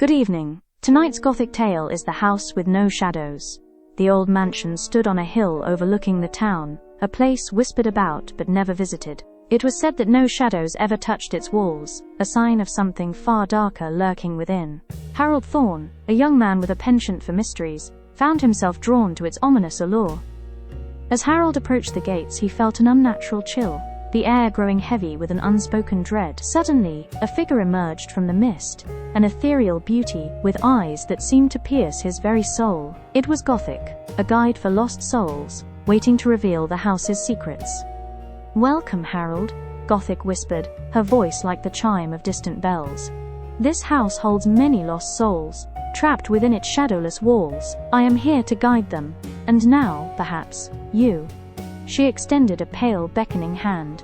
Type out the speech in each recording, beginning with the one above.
Good evening. Tonight's Gothic tale is The House with No Shadows. The old mansion stood on a hill overlooking the town, a place whispered about but never visited. It was said that no shadows ever touched its walls, a sign of something far darker lurking within. Harold Thorne, a young man with a penchant for mysteries, found himself drawn to its ominous allure. As Harold approached the gates, he felt an unnatural chill, the air growing heavy with an unspoken dread. Suddenly, a figure emerged from the mist, an ethereal beauty with eyes that seemed to pierce his very soul. It was Gothic, a guide for lost souls, waiting to reveal the house's secrets. "Welcome, Harold," Gothic whispered, her voice like the chime of distant bells. "This house holds many lost souls, trapped within its shadowless walls. I am here to guide them, and now, perhaps, you." She extended a pale, beckoning hand.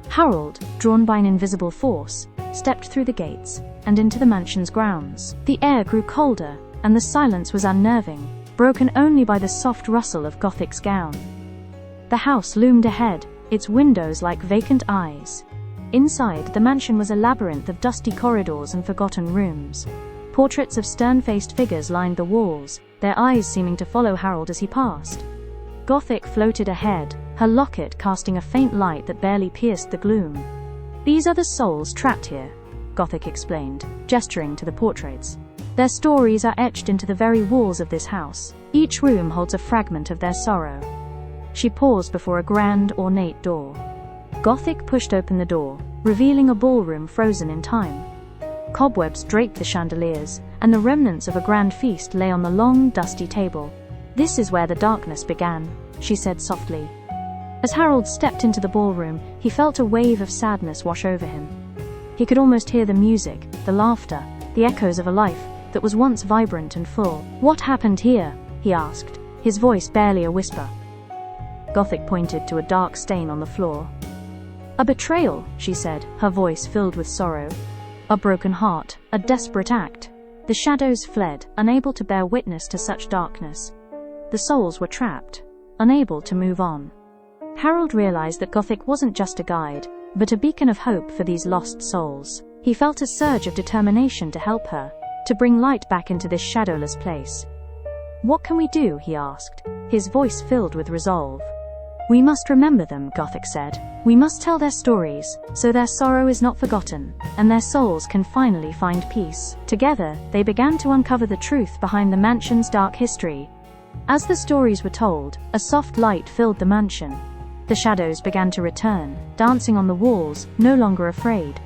Harold, drawn by an invisible force, stepped through the gates and into the mansion's grounds. The air grew colder, and the silence was unnerving, broken only by the soft rustle of Gothic's gown. The house loomed ahead, its windows like vacant eyes. Inside, the mansion was a labyrinth of dusty corridors and forgotten rooms. Portraits of stern-faced figures lined the walls, their eyes seeming to follow Harold as he passed. Gothic floated ahead, her locket casting a faint light that barely pierced the gloom. "These are the souls trapped here," Gothic explained, gesturing to the portraits. "Their stories are etched into the very walls of this house. Each room holds a fragment of their sorrow." She paused before a grand, ornate door. Gothic pushed open the door, revealing a ballroom frozen in time. Cobwebs draped the chandeliers, and the remnants of a grand feast lay on the long, dusty table. "This is where the darkness began," she said softly. As Harold stepped into the ballroom, he felt a wave of sadness wash over him. He could almost hear the music, the laughter, the echoes of a life that was once vibrant and full. "What happened here?" he asked, his voice barely a whisper. Gothic pointed to a dark stain on the floor. "A betrayal," she said, her voice filled with sorrow. "A broken heart, a desperate act." The shadows fled, unable to bear witness to such darkness. The souls were trapped, unable to move on. Harold realized that Gothic wasn't just a guide, but a beacon of hope for these lost souls. He felt a surge of determination to help her, to bring light back into this shadowless place. "What can we do?" he asked, his voice filled with resolve. "We must remember them," Gothic said. "We must tell their stories, so their sorrow is not forgotten, and their souls can finally find peace." Together, they began to uncover the truth behind the mansion's dark history. As the stories were told, a soft light filled the mansion. The shadows began to return, dancing on the walls, no longer afraid.